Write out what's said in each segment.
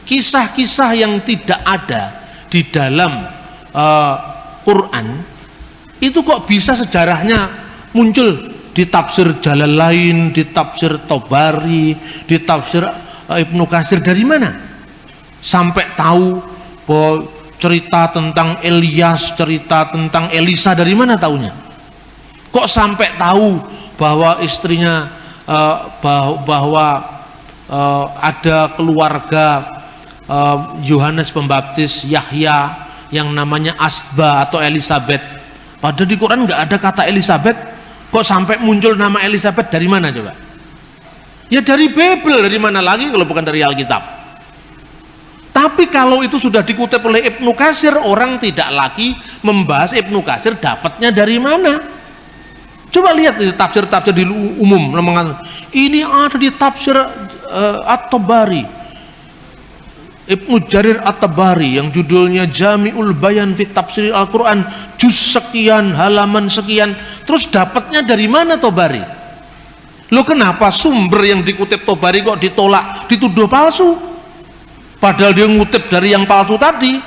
kisah-kisah yang tidak ada di dalam Quran itu kok bisa sejarahnya muncul di tafsir Jalalain, di tafsir Tobari, di tafsir Ibnu Katsir. Dari mana? Sampai tahu bahwa cerita tentang Elias, cerita tentang Elisa, dari mana taunya? Kok sampai tahu bahwa istrinya bahwa ada keluarga Yohanes Pembaptis, Yahya, yang namanya Asba atau Elizabeth. Padahal di Quran nggak ada kata Elizabeth. Kok sampai muncul nama Elizabeth dari mana coba? Ya dari Bible, dari mana lagi kalau bukan dari Alkitab? Tapi kalau itu sudah dikutip oleh Ibnu Katsir, orang tidak lagi membahas Ibnu Katsir dapatnya dari mana. Coba lihat di tafsir-tafsir di umum, ini ada di tafsir At-Tabari, Ibnu Jarir At-Tabari yang judulnya Jami'ul Bayan fi Tafsir Al-Quran, juz sekian, halaman sekian. Terus dapatnya dari mana Tabari? Loh, kenapa sumber yang dikutip Tabari kok ditolak, dituduh palsu? Padahal dia ngutip dari yang palsu tadi,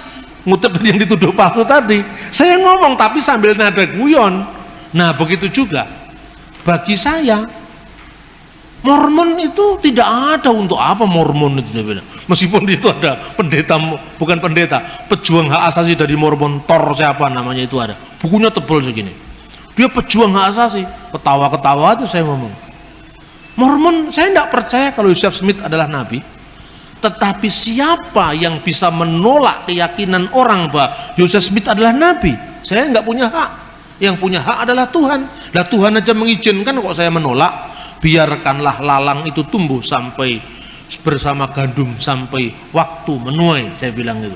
ngutip dari yang dituduh palsu tadi. Saya ngomong tapi sambil nada guyon. Nah begitu juga bagi saya, Mormon itu tidak ada. Untuk apa Mormon itu? Meskipun itu ada pendeta, bukan pendeta, pejuang hak asasi dari Mormon, Thor siapa namanya itu ada. Bukunya tebal segini. Dia pejuang hak asasi. Ketawa-ketawa itu saya ngomong. Mormon, saya tidak percaya kalau Joseph Smith adalah nabi. Tetapi siapa yang bisa menolak keyakinan orang bahwa Joseph Smith adalah nabi? Saya nggak punya hak. Yang punya hak adalah Tuhan. Nah Tuhan aja mengizinkan kok saya menolak. Biarkanlah lalang itu tumbuh sampai bersama gandum sampai waktu menuai, saya bilang itu.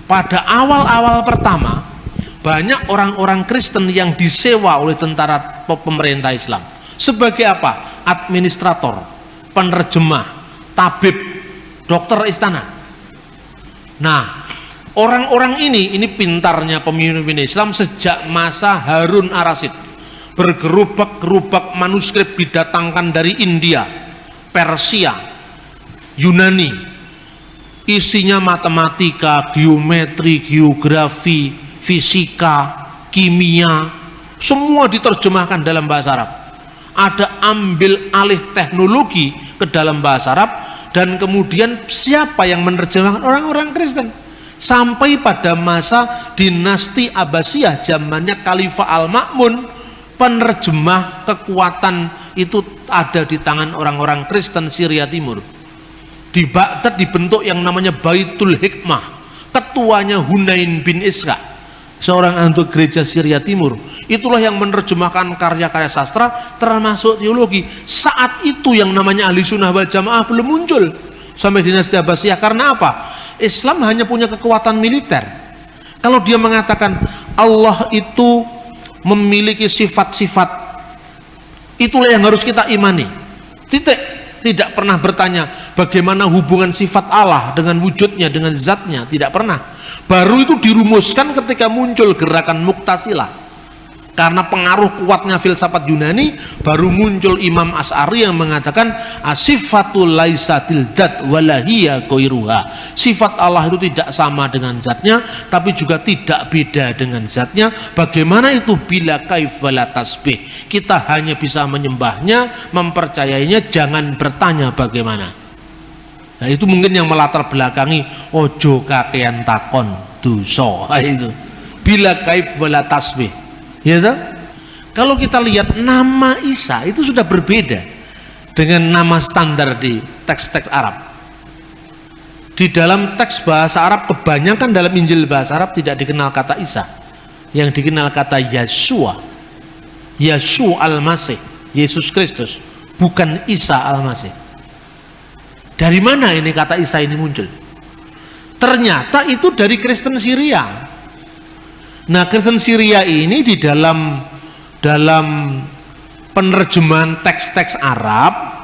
Pada awal-awal pertama banyak orang-orang Kristen yang disewa oleh tentara pemerintah Islam sebagai apa? Administrator, penerjemah, tabib, dokter istana. Nah orang-orang ini pintarnya pemimpin Islam sejak masa Harun Ar-Rasyid. Bergerubak-gerubak manuskrip didatangkan dari India, Persia, Yunani. Isinya matematika, geometri, geografi, fisika, kimia, semua diterjemahkan dalam bahasa Arab. Ada ambil alih teknologi ke dalam bahasa Arab, dan kemudian siapa yang menerjemahkan? Orang-orang Kristen. Sampai pada masa dinasti Abbasiyah, zamannya Khalifah Al-Ma'mun, penerjemah kekuatan itu ada di tangan orang-orang Kristen Syria Timur. Di Baghdad dibentuk yang namanya Baitul Hikmah, ketuanya Hunain bin Ishaq, seorang anggota gereja Syria Timur. Itulah yang menerjemahkan karya-karya sastra termasuk teologi. Saat itu yang namanya Ahli Sunnah wal Jamaah belum muncul sampai dinasti Abbasiyah. Karena apa? Islam hanya punya kekuatan militer. Kalau dia mengatakan Allah itu memiliki sifat-sifat, itulah yang harus kita imani, titik. Tidak pernah bertanya bagaimana hubungan sifat Allah dengan wujudnya, dengan zatnya, tidak pernah. Baru itu dirumuskan ketika muncul gerakan Mu'tazilah. Karena pengaruh kuatnya filsafat Yunani, baru muncul Imam Asy'ari yang mengatakan asifatul laisatil dzat walahiyya ghairuha. Sifat Allah itu tidak sama dengan zatnya, tapi juga tidak beda dengan zatnya. Bagaimana itu? Bila kaifa la tasbih. Kita hanya bisa menyembahnya, mempercayainya, jangan bertanya bagaimana. Nah, itu mungkin yang melatar belakangi ojo kakean takon dosa itu. Bila kaifa la tasbih. Ya toh? Kalau kita lihat nama Isa itu sudah berbeda dengan nama standar di teks-teks Arab. Di dalam teks bahasa Arab, kebanyakan dalam Injil bahasa Arab tidak dikenal kata Isa. Yang dikenal kata Yeshua. Yeshua Al-Masih, Yesus Kristus, bukan Isa Al-Masih. Dari mana ini kata Isa ini muncul? Ternyata itu dari Kristen Syria. Nah, Kristen Syria ini di dalam penerjemahan teks-teks Arab,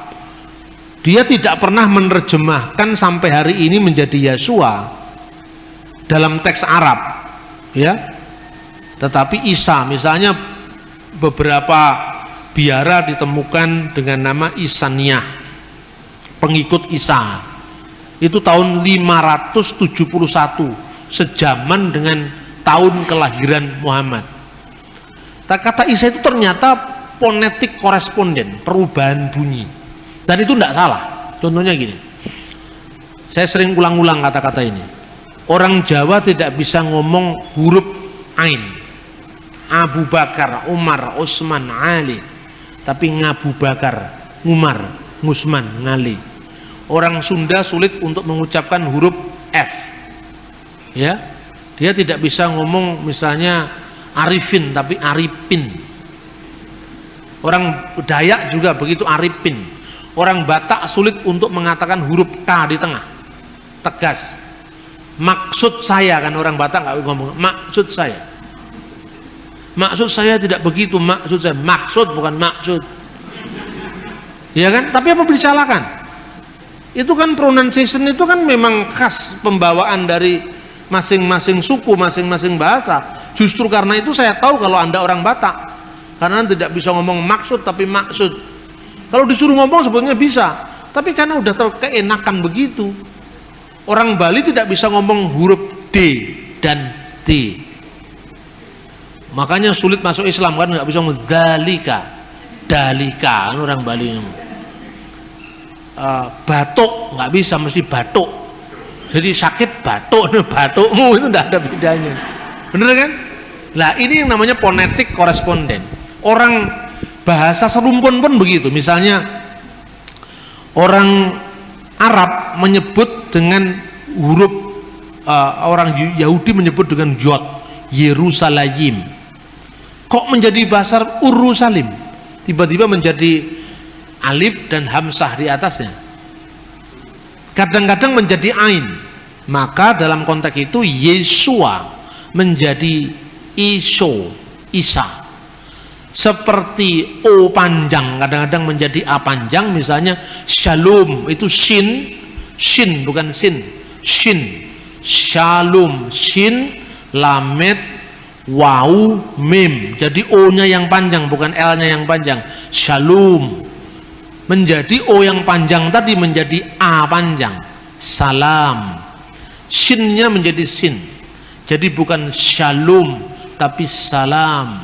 dia tidak pernah menerjemahkan sampai hari ini menjadi Yeshua dalam teks Arab, ya. Tetapi Isa, misalnya beberapa biara ditemukan dengan nama Isaniyah, pengikut Isa. Itu tahun 571, sejaman dengan tahun kelahiran Muhammad. Kata Isa itu ternyata fonetik koresponden, perubahan bunyi. Dan itu tidak salah. Contohnya gini, saya sering ulang-ulang kata-kata ini. Orang Jawa tidak bisa ngomong huruf Ain, Abu Bakar, Umar, Utsman, Ali, tapi Ngabu Bakar, Umar, Ngusman, Ngali. Orang Sunda sulit untuk mengucapkan huruf F, ya, dia tidak bisa ngomong misalnya Arifin tapi Aripin. Orang Dayak juga begitu, Aripin. Orang Batak sulit untuk mengatakan huruf K di tengah, tegas. Maksud saya, kan orang Batak nggak ngomong maksud saya. Maksud saya tidak begitu, maksud saya, maksud bukan maksud, ya kan? Tapi apa disalahkan? Itu kan pronunciation itu kan memang khas pembawaan dari masing-masing suku, masing-masing bahasa. Justru karena itu saya tahu kalau Anda orang Batak, karena tidak bisa ngomong maksud tapi maksud. Kalau disuruh ngomong sebetulnya bisa, tapi karena udah keenakan begitu. Orang Bali tidak bisa ngomong huruf D dan T, makanya sulit masuk Islam, kan nggak bisa ngomong dalika, dalika, kan orang Bali ngomong. Batuk nggak bisa, mesti batuk. Jadi sakit batuk, batukmu itu tidak ada bedanya, bener kan? Nah ini yang namanya fonetik koresponden. Orang bahasa serumpun pun begitu. Misalnya orang Arab menyebut dengan huruf, orang Yahudi menyebut dengan Yod, Yerusalem. Kok menjadi bahasa Urusalim? Tiba-tiba menjadi alif dan hamzah di atasnya. Kadang-kadang menjadi ain. Maka dalam konteks itu Yesua menjadi Iso, Isa. Seperti O panjang kadang-kadang menjadi A panjang. Misalnya Shalom itu Shin, Shin bukan Sin, Shin. Shalom, Shin, Lamet, Wau, Mim. Jadi O-nya yang panjang bukan L-nya yang panjang. Shalom. Menjadi O yang panjang tadi menjadi A panjang, salam. Shinnya menjadi sin, jadi bukan shalom tapi salam.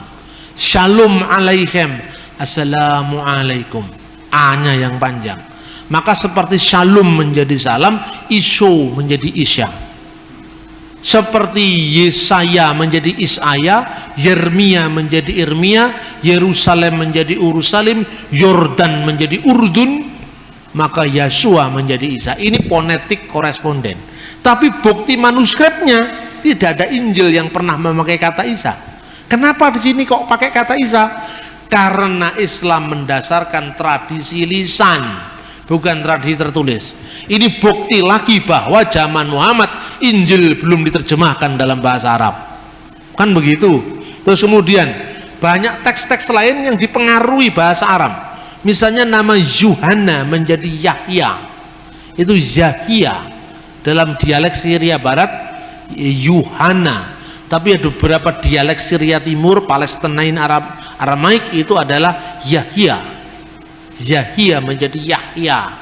Shalom alaikum, assalamualaikum. A-nya yang panjang. Maka seperti shalom menjadi salam, iso menjadi isya. Seperti Yesaya menjadi Isaya, Yeremia menjadi Irmia, Yerusalem menjadi Urusalim, Yordan menjadi Urdun, maka Yesua menjadi Isa. Ini fonetik koresponden. Tapi bukti manuskripnya tidak ada Injil yang pernah memakai kata Isa. Kenapa di sini kok pakai kata Isa? Karena Islam mendasarkan tradisi lisan, bukan tradisi tertulis. Ini bukti lagi bahwa zaman Muhammad Injil belum diterjemahkan dalam bahasa Arab, kan begitu. Terus kemudian banyak teks-teks lain yang dipengaruhi bahasa Arab. Misalnya nama Yuhanna menjadi Yahya, itu Zahia. Dalam dialek Syria Barat Yuhanna, tapi ada beberapa dialek Syria Timur, Palestinain, Aramaik itu adalah Yahya. Zahia menjadi Yahya.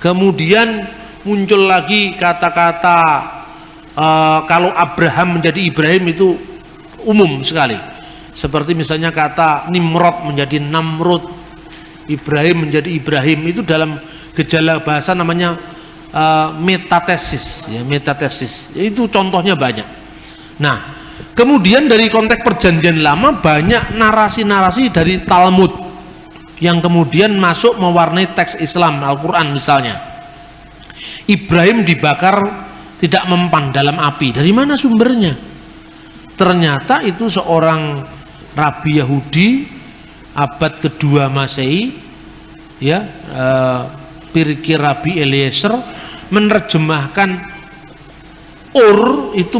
Kemudian muncul lagi kata-kata kalau Abraham menjadi Ibrahim, itu umum sekali. Seperti misalnya kata Nimrod menjadi Namrud, Ibrahim menjadi Ibrahim. Itu dalam gejala bahasa namanya metatesis, ya, metatesis. Itu contohnya banyak. Nah, kemudian dari konteks perjanjian lama banyak narasi-narasi dari Talmud yang kemudian masuk mewarnai teks Islam, Al-Quran misalnya. Ibrahim dibakar tidak mempan dalam api. Dari mana sumbernya? Ternyata itu seorang rabi Yahudi abad kedua Masehi, ya, Pirkei Rabi Eliezer menerjemahkan Ur itu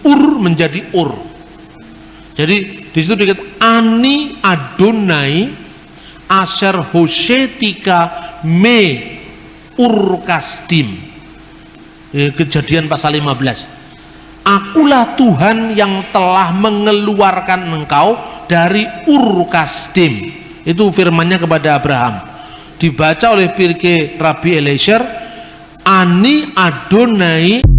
Ur menjadi Ur. Jadi di situ dikatakan Ani Adonai Asher Hoshetika Me Urkasdim. Kejadian pasal 15. Akulah Tuhan yang telah mengeluarkan engkau dari Urkasdim. Itu firmannya kepada Abraham. Dibaca oleh Pirkei Rabi Eliezer, Ani Adonai